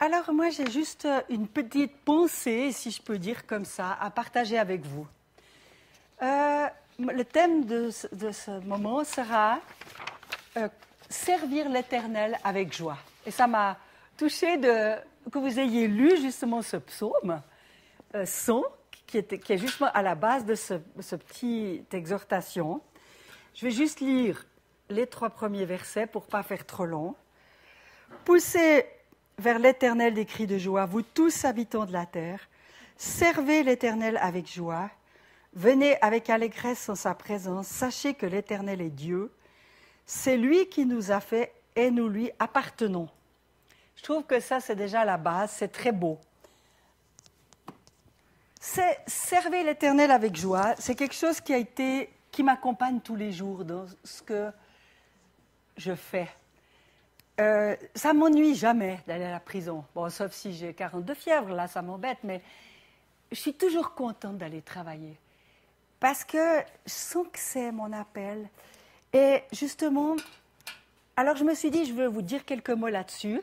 Alors moi j'ai juste une petite pensée, si je peux dire comme ça, à partager avec vous. Le thème de ce moment sera servir l'Éternel avec joie. Et ça m'a touché que vous ayez lu justement ce psaume 100, qui est justement à la base de ce petite exhortation. Je vais juste lire les 3 premiers versets pour ne pas faire trop long. Poussez vers l'Éternel des cris de joie, vous tous habitants de la terre. Servez l'Éternel avec joie. Venez avec allégresse en sa présence. Sachez que l'Éternel est Dieu. C'est lui qui nous a fait et nous lui appartenons. Je trouve que ça, c'est déjà la base, c'est très beau. Servez l'Éternel avec joie, c'est quelque chose qui m'accompagne tous les jours dans ce que je fais. Ça ne m'ennuie jamais d'aller à la prison. Bon, sauf si j'ai 42 fièvres, là, ça m'embête, mais je suis toujours contente d'aller travailler. Parce que je sens que c'est mon appel. Et justement, alors je me suis dit, je vais vous dire quelques mots là-dessus,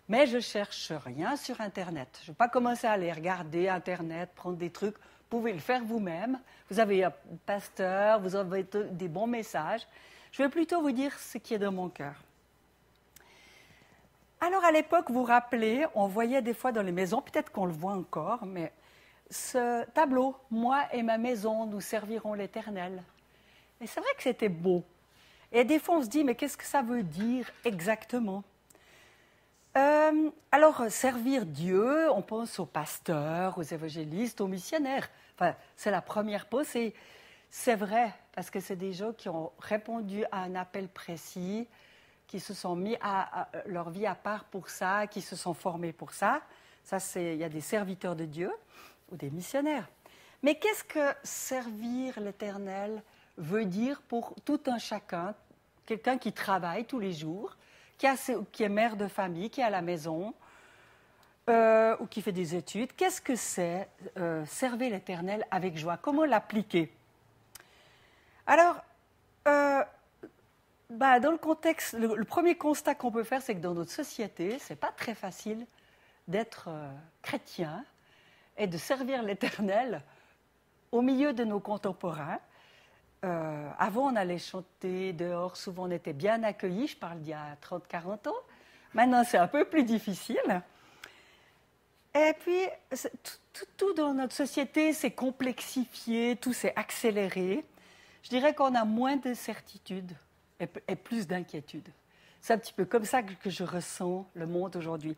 mais je ne cherche rien sur Internet. Je ne vais pas commencer à aller regarder Internet, prendre des trucs. Vous pouvez le faire vous-même. Vous avez un pasteur, vous avez des bons messages. Je vais plutôt vous dire ce qui est dans mon cœur. Alors à l'époque, vous vous rappelez, on voyait des fois dans les maisons, peut-être qu'on le voit encore, mais ce tableau, « Moi et ma maison, nous servirons l'Éternel ». Et c'est vrai que c'était beau. Et des fois, on se dit, mais qu'est-ce que ça veut dire exactement ? Alors, servir Dieu, on pense aux pasteurs, aux évangélistes, aux missionnaires. Enfin, c'est la première pensée. C'est vrai, parce que c'est des gens qui ont répondu à un appel précis, qui se sont mis à leur vie à part pour ça, qui se sont formés pour ça. Ça, il y a des serviteurs de Dieu ou des missionnaires. Mais qu'est-ce que servir l'Éternel veut dire pour tout un chacun, quelqu'un qui travaille tous les jours, qui est mère de famille, qui est à la maison, ou qui fait des études? Qu'est-ce que c'est servir l'Éternel avec joie? Comment l'appliquer? Alors, dans le contexte, le premier constat qu'on peut faire, c'est que dans notre société, ce n'est pas très facile d'être chrétien et de servir l'Éternel au milieu de nos contemporains. Avant, on allait chanter dehors, souvent on était bien accueillis, je parle d'il y a 30-40 ans. Maintenant, c'est un peu plus difficile. Et puis, tout dans notre société s'est complexifié, tout s'est accéléré. Je dirais qu'on a moins de certitude et plus d'inquiétude. C'est un petit peu comme ça que je ressens le monde aujourd'hui.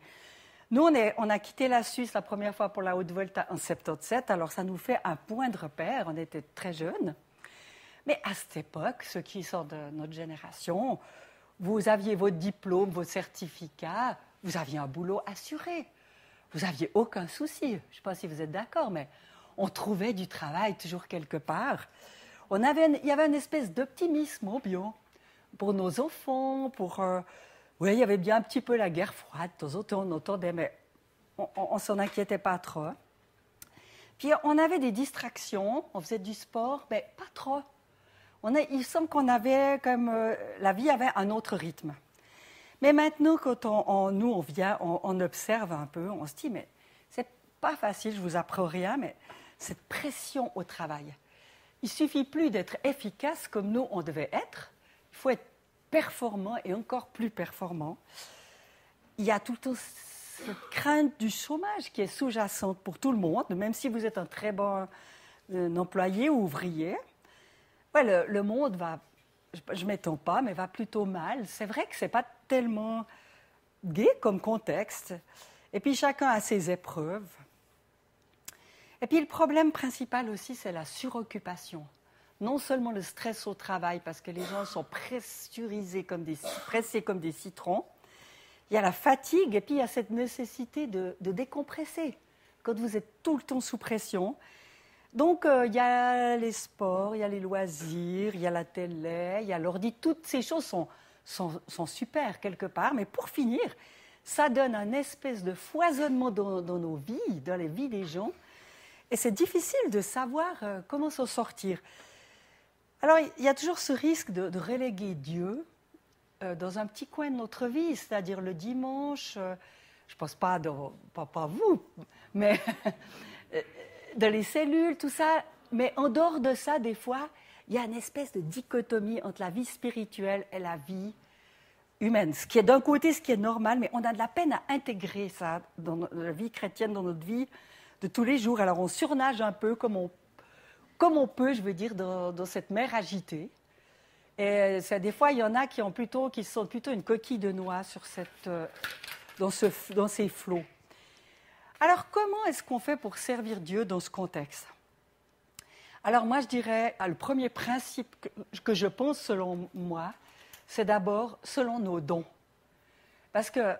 Nous, on a quitté la Suisse la première fois pour la Haute-Volta en 77, alors ça nous fait un point de repère, on était très jeunes. Mais à cette époque, ceux qui sont de notre génération, vous aviez votre diplôme, vos certificats, vous aviez un boulot assuré. Vous n'aviez aucun souci. Je ne sais pas si vous êtes d'accord, mais on trouvait du travail toujours quelque part. Il y avait une espèce d'optimisme ambiant pour nos enfants, oui, il y avait bien un petit peu la guerre froide. De temps en temps, on entendait, mais on ne s'en inquiétait pas trop. Puis on avait des distractions, on faisait du sport, mais pas trop. Il semble qu'on avait la vie avait un autre rythme. Mais maintenant, quand on vient, on observe un peu, on se dit, mais c'est pas facile, je vous apprends rien, mais cette pression au travail. Il suffit plus d'être efficace comme nous, on devait être. Il faut être performant et encore plus performant. Il y a tout le temps cette crainte du chômage qui est sous-jacente pour tout le monde, même si vous êtes un très bon employé ou ouvrier. Ouais, le monde va, je ne m'étends pas, mais va plutôt mal. C'est vrai que ce n'est pas tellement gai comme contexte. Et puis chacun a ses épreuves. Et puis le problème principal aussi, c'est la suroccupation. Non seulement le stress au travail, parce que les gens sont pressés comme des citrons. Il y a la fatigue et puis il y a cette nécessité de décompresser quand vous êtes tout le temps sous pression. Donc, il y a les sports, il y a les loisirs, il y a la télé, il y a l'ordi. Toutes ces choses sont super quelque part. Mais pour finir, ça donne un espèce de foisonnement dans nos vies, dans les vies des gens. Et c'est difficile de savoir comment s'en sortir. Alors, il y a toujours ce risque de reléguer Dieu dans un petit coin de notre vie, c'est-à-dire le dimanche, je ne pense pas, pas vous, mais dans les cellules, tout ça. Mais en dehors de ça, des fois, il y a une espèce de dichotomie entre la vie spirituelle et la vie humaine. Ce qui est d'un côté, ce qui est normal, mais on a de la peine à intégrer ça dans la vie chrétienne, dans notre vie de tous les jours. Alors on surnage un peu comme on peut, je veux dire, dans cette mer agitée. Et des fois, il y en a qui sont plutôt une coquille de noix dans ces flots. Alors, comment est-ce qu'on fait pour servir Dieu dans ce contexte? Alors, moi, je dirais, le premier principe que je pense, selon moi, c'est d'abord selon nos dons. Parce que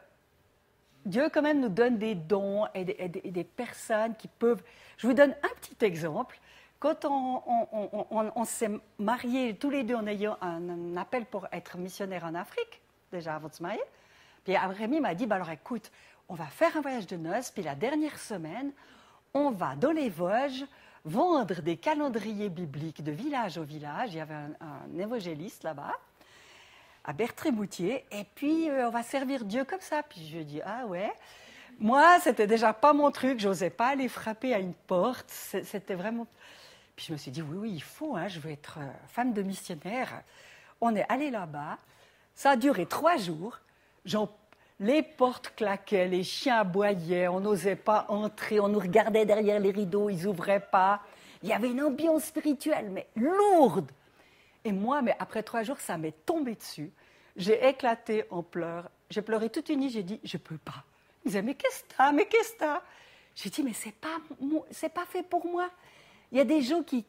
Dieu, quand même, nous donne des dons et des personnes qui peuvent... Je vous donne un petit exemple. Quand on s'est mariés tous les deux en ayant un appel pour être missionnaire en Afrique, déjà avant de se marier, puis Rémi m'a dit, alors écoute, on va faire un voyage de noces, puis la dernière semaine, on va dans les Vosges vendre des calendriers bibliques de village au village. Il y avait un évangéliste là-bas, à Bertrémoutier, et puis on va servir Dieu comme ça. Puis je lui ai dit, ah ouais. Moi, c'était déjà pas mon truc, j'osais pas aller frapper à une porte, c'était vraiment... Puis je me suis dit, oui, il faut, je veux être femme de missionnaire. On est allé là-bas, ça a duré 3 jours, les portes claquaient, les chiens aboyaient, on n'osait pas entrer, on nous regardait derrière les rideaux, ils n'ouvraient pas. Il y avait une ambiance spirituelle, mais lourde. Et moi, mais après 3 jours, ça m'est tombé dessus. J'ai éclaté en pleurs. J'ai pleuré toute une nuit, j'ai dit, je ne peux pas. Ils disaient, mais qu'est-ce que t'as? J'ai dit, mais c'est pas fait pour moi. Il y a des gens qui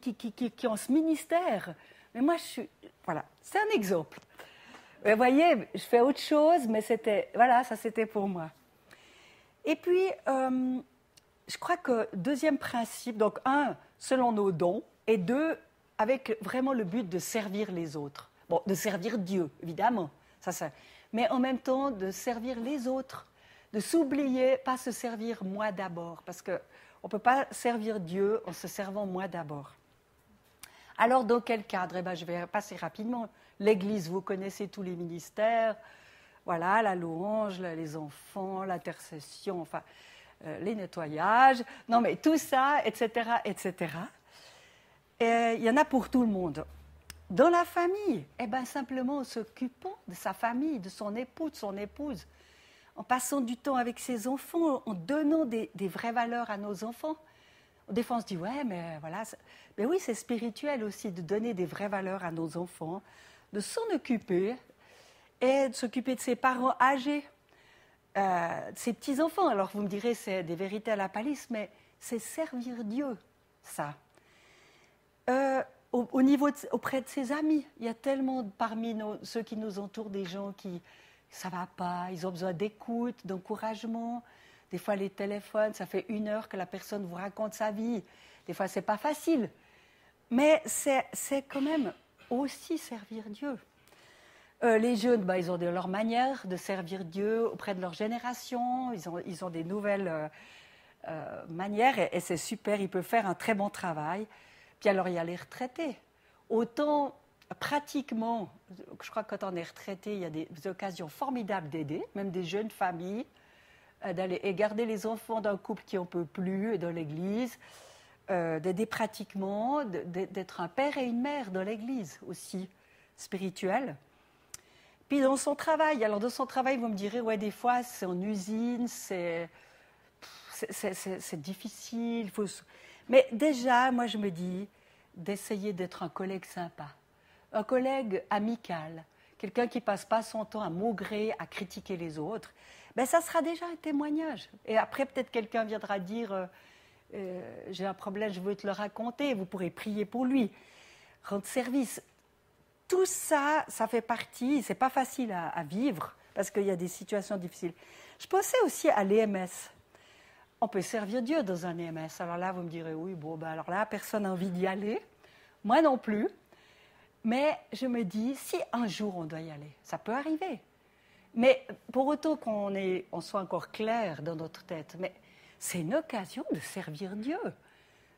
ont ce ministère. Mais moi, voilà, c'est un exemple. Vous voyez, je fais autre chose, mais ça c'était pour moi. Et puis, je crois que deuxième principe, donc 1, selon nos dons, et 2, avec vraiment le but de servir les autres. Bon, de servir Dieu, évidemment, mais en même temps de servir les autres, de s'oublier, pas se servir moi d'abord, parce qu'on ne peut pas servir Dieu en se servant moi d'abord. Alors, dans quel cadre? Je vais passer rapidement. L'Église, vous connaissez tous les ministères, voilà, la louange, les enfants, l'intercession, enfin, les nettoyages, non mais tout ça, etc., etc. Et il y en a pour tout le monde. Dans la famille, simplement en s'occupant de sa famille, de son époux, de son épouse, en passant du temps avec ses enfants, en donnant des vraies valeurs à nos enfants. Des fois, on se dit, ouais, mais voilà. Mais oui, c'est spirituel aussi de donner des vraies valeurs à nos enfants, de s'en occuper et de s'occuper de ses parents âgés, de ses petits-enfants. Alors, vous me direz, c'est des vérités à la palisse, mais c'est servir Dieu, ça. Auprès de ses amis, il y a tellement parmi ceux qui nous entourent des gens qui, ça ne va pas, ils ont besoin d'écoute, d'encouragement. Des fois, les téléphones, ça fait 1 heure que la personne vous raconte sa vie. Des fois, ce n'est pas facile. Mais c'est quand même aussi servir Dieu. Les jeunes, ils ont leur manière de servir Dieu auprès de leur génération. Ils ont des nouvelles manières et c'est super. Ils peuvent faire un très bon travail. Puis alors, il y a les retraités. Autant, pratiquement, je crois que quand on est retraité, il y a des occasions formidables d'aider, même des jeunes familles, d'aller garder les enfants d'un couple qui n'en peut plus dans l'église, d'aider pratiquement, d'être un père et une mère dans l'église aussi, spirituelle. Puis dans son travail, vous me direz, ouais, des fois c'est en usine, c'est difficile. Mais déjà, moi je me dis d'essayer d'être un collègue sympa, un collègue amical, quelqu'un qui ne passe pas son temps à maugrer, à critiquer les autres. Ça sera déjà un témoignage. Et après, peut-être quelqu'un viendra dire j'ai un problème, je veux te le raconter, vous pourrez prier pour lui, rendre service. Tout ça, ça fait partie, c'est pas facile à vivre, parce qu'il y a des situations difficiles. Je pensais aussi à l'EMS. On peut servir Dieu dans un EMS. Alors là, vous me direz, oui, alors là, personne n'a envie d'y aller. Moi non plus. Mais je me dis, si un jour on doit y aller, ça peut arriver. Mais pour autant on soit encore clair dans notre tête, mais c'est une occasion de servir Dieu.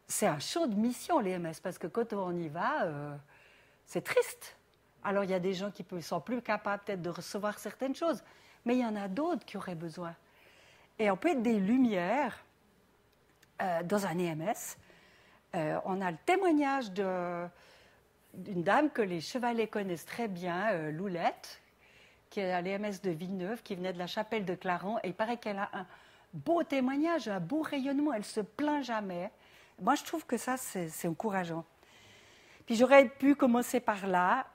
C'est un champ de mission, l'EMS, parce que quand on y va, c'est triste. Alors il y a des gens qui ne sont plus capables peut-être de recevoir certaines choses, mais il y en a d'autres qui auraient besoin. Et on peut être des lumières dans un EMS. On a le témoignage d'une dame que les chevaliers connaissent très bien, Loulette, qui est à l'EMS de Villeneuve, qui venait de la chapelle de Clarens. Et il paraît qu'elle a un beau témoignage, un beau rayonnement. Elle ne se plaint jamais. Moi, je trouve que ça, c'est encourageant. Puis j'aurais pu commencer par là.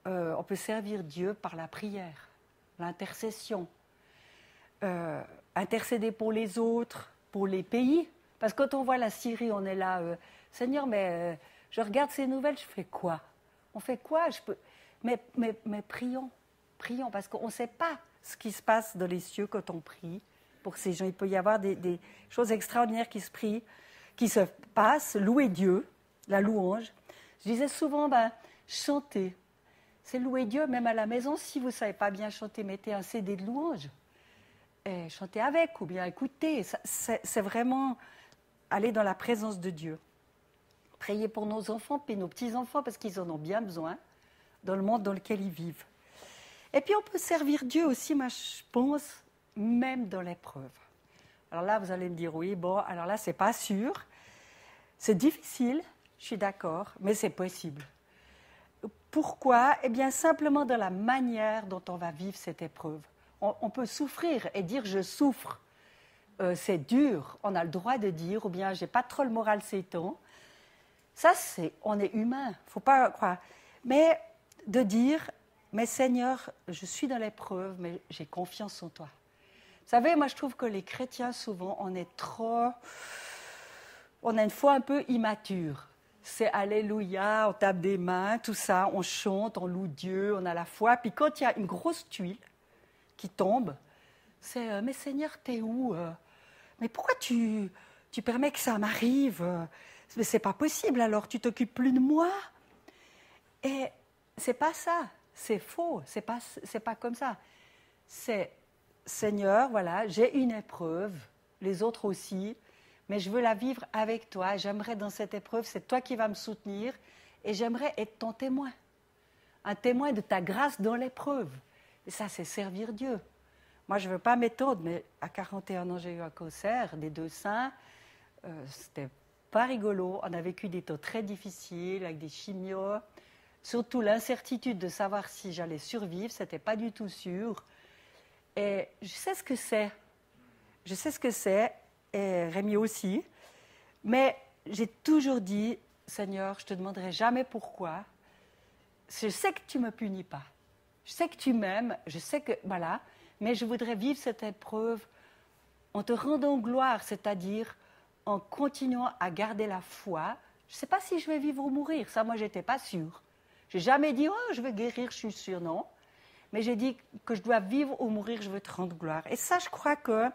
On peut servir Dieu par la prière, l'intercession. Intercéder pour les autres, pour les pays. Parce que quand on voit la Syrie, on est là, Seigneur, mais je regarde ces nouvelles, je fais quoi? On fait quoi? Mais prions, prions, parce qu'on ne sait pas ce qui se passe dans les cieux quand on prie pour ces gens. Il peut y avoir des choses extraordinaires qui se passent. Louer Dieu, la louange. Je disais souvent, chanter. C'est louer Dieu, même à la maison. Si vous ne savez pas bien chanter, mettez un CD de louange. Et chanter avec ou bien écouter. C'est vraiment aller dans la présence de Dieu. Prier pour nos enfants puis nos petits-enfants parce qu'ils en ont bien besoin dans le monde dans lequel ils vivent. Et puis on peut servir Dieu aussi, moi je pense, même dans l'épreuve. Alors là, vous allez me dire, oui, bon, alors là, c'est pas sûr. C'est difficile, je suis d'accord, mais c'est possible. Pourquoi? Eh bien, simplement dans la manière dont on va vivre cette épreuve. On peut souffrir et dire « je souffre ». C'est dur, on a le droit de dire, ou bien « j'ai pas trop le moral ces temps ». Ça, on est humain, il ne faut pas croire. Mais de dire « mais Seigneur, je suis dans l'épreuve, mais j'ai confiance en toi ». Vous savez, moi je trouve que les chrétiens, souvent, on a une foi un peu immature. C'est Alléluia, on tape des mains, tout ça, on chante, on loue Dieu, on a la foi. Puis quand il y a une grosse tuile qui tombe, c'est mais Seigneur, t'es où? Mais pourquoi tu permets que ça m'arrive? Mais c'est pas possible, alors tu t'occupes plus de moi? Et c'est pas ça, c'est faux, c'est pas comme ça. C'est Seigneur, voilà, j'ai une épreuve, les autres aussi, mais je veux la vivre avec toi. J'aimerais dans cette épreuve, c'est toi qui vas me soutenir et j'aimerais être ton témoin. Un témoin de ta grâce dans l'épreuve. Et ça, c'est servir Dieu. Moi, je ne veux pas m'étendre, mais à 41 ans, j'ai eu un cancer des deux seins. C'était pas rigolo. On a vécu des temps très difficiles avec des chimios. Surtout l'incertitude de savoir si j'allais survivre, ce n'était pas du tout sûr. Et je sais ce que c'est. Je sais ce que c'est, et Rémi aussi. Mais j'ai toujours dit, Seigneur, je ne te demanderai jamais pourquoi. Je sais que tu ne me punis pas. Je sais que tu m'aimes. Je sais que, voilà. Mais je voudrais vivre cette épreuve en te rendant gloire, c'est-à-dire en continuant à garder la foi. Je ne sais pas si je vais vivre ou mourir. Ça, moi, je n'étais pas sûre. Je n'ai jamais dit, oh, je vais guérir, je suis sûre, non. Mais j'ai dit que je dois vivre ou mourir, je veux te rendre gloire. Et ça, je crois que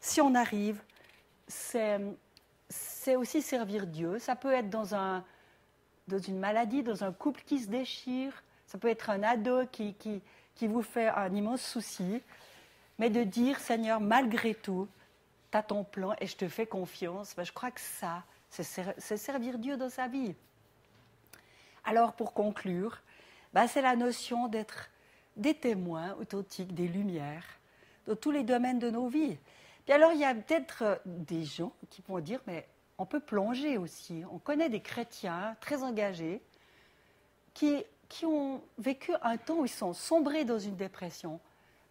si on arrive, c'est aussi servir Dieu. Ça peut être dans une maladie, dans un couple qui se déchire. Ça peut être un ado qui vous fait un immense souci. Mais de dire, Seigneur, malgré tout, tu as ton plan et je te fais confiance. Ben, je crois que ça, c'est servir Dieu dans sa vie. Alors, pour conclure, ben, c'est la notion d'être des témoins authentiques, des lumières, dans tous les domaines de nos vies. Puis alors, il y a peut-être des gens qui vont dire, mais on peut plonger aussi. On connaît des chrétiens très engagés qui ont vécu un temps où ils sont sombrés dans une dépression.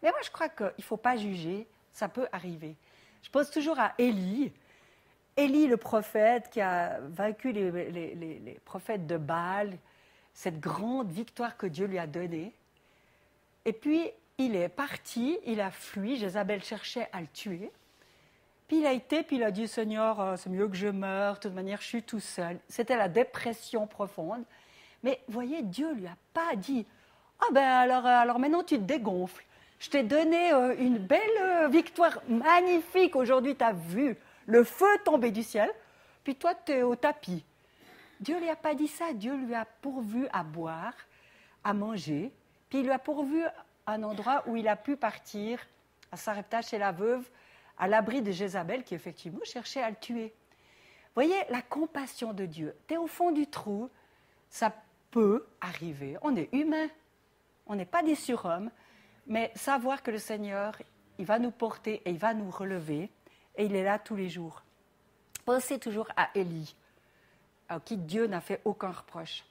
Mais moi, je crois qu'il ne faut pas juger, ça peut arriver. Je pense toujours à Élie. Élie, le prophète qui a vaincu les prophètes de Baal, cette grande victoire que Dieu lui a donnée. Et puis, il est parti, il a fui, Jézabel cherchait à le tuer. Puis il a été, puis il a dit, Seigneur, c'est mieux que je meure, de toute manière, je suis tout seul. C'était la dépression profonde. Mais voyez, Dieu ne lui a pas dit, ah ben alors maintenant tu te dégonfles. Je t'ai donné une belle victoire magnifique. Aujourd'hui, tu as vu le feu tomber du ciel, puis toi, tu es au tapis. Dieu ne lui a pas dit ça. Dieu lui a pourvu à boire, à manger, puis il lui a pourvu un endroit où il a pu partir à Sarepta chez la veuve, à l'abri de Jézabel, qui effectivement cherchait à le tuer. Voyez, la compassion de Dieu. Tu es au fond du trou, ça peut arriver. On est humain, on n'est pas des surhommes, mais savoir que le Seigneur, il va nous porter et il va nous relever. et il est là tous les jours. Pensez toujours à Élie, à qui Dieu n'a fait aucun reproche.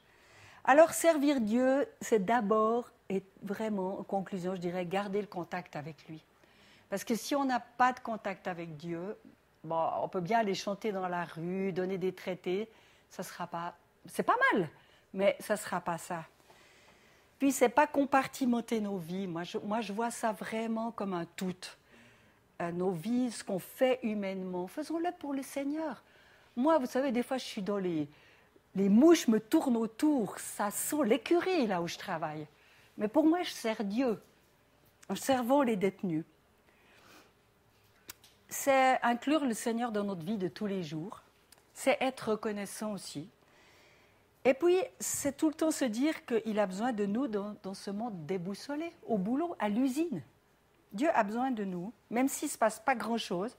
Alors, servir Dieu, c'est d'abord, et vraiment, en conclusion, je dirais, garder le contact avec lui. Parce que si on n'a pas de contact avec Dieu, bon, on peut bien aller chanter dans la rue, donner des traités, ça sera pas, c'est pas mal, mais ça ne sera pas ça. Puis, ce n'est pas compartimenter nos vies. Moi, je vois ça vraiment comme un tout. Nos vies, ce qu'on fait humainement, faisons-le pour le Seigneur. Moi, vous savez, des fois, je suis dans les mouches me tournent autour, ça sent l'écurie là où je travaille. Mais pour moi, je sers Dieu, en servant les détenus. C'est inclure le Seigneur dans notre vie de tous les jours, c'est être reconnaissant aussi. Et puis, c'est tout le temps se dire qu'il a besoin de nous dans ce monde déboussolé, au boulot, à l'usine. Dieu a besoin de nous, même s'il ne se passe pas grand-chose,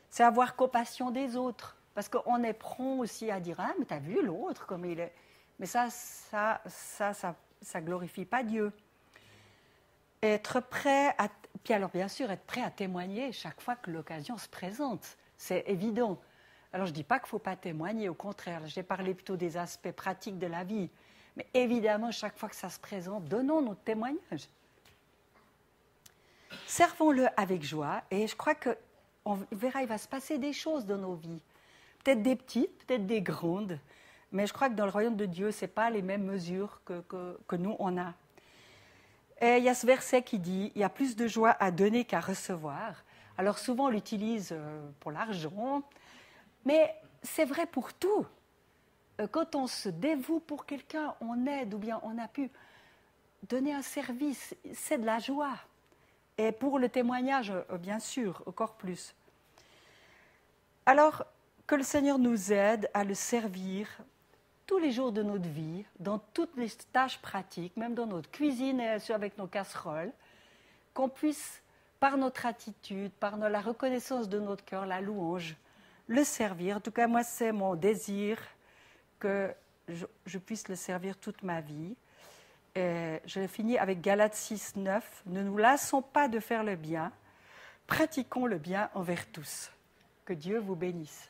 c'est avoir compassion des autres. Parce qu'on est prompt aussi à dire « Ah, mais t'as vu l'autre comme il est ?» Mais ça glorifie pas Dieu. Être prêt à... Puis alors, bien sûr, être prêt à témoigner chaque fois que l'occasion se présente. C'est évident. Alors, je ne dis pas qu'il ne faut pas témoigner, au contraire. J'ai parlé plutôt des aspects pratiques de la vie. Mais évidemment, chaque fois que ça se présente, donnons notre témoignage. Servons-le avec joie. Et je crois qu'on verra, il va se passer des choses dans nos vies. Peut-être des petites, peut-être des grandes. Mais je crois que dans le royaume de Dieu, ce n'est pas les mêmes mesures que nous, on a. Et il y a ce verset qui dit « Il y a plus de joie à donner qu'à recevoir ». Alors souvent, on l'utilise pour l'argent, mais c'est vrai pour tout. Quand on se dévoue pour quelqu'un, on aide ou bien on a pu donner un service, c'est de la joie. Et pour le témoignage, bien sûr, encore plus. Alors, que le Seigneur nous aide à le servir tous les jours de notre vie, dans toutes les tâches pratiques, même dans notre cuisine et avec nos casseroles, qu'on puisse, par notre attitude, par la reconnaissance de notre cœur, la louange, le servir. En tout cas, moi, c'est mon désir que je puisse le servir toute ma vie. Et je finis avec Galates 6, 9. « Ne nous lassons pas de faire le bien, pratiquons le bien envers tous. » Que Dieu vous bénisse.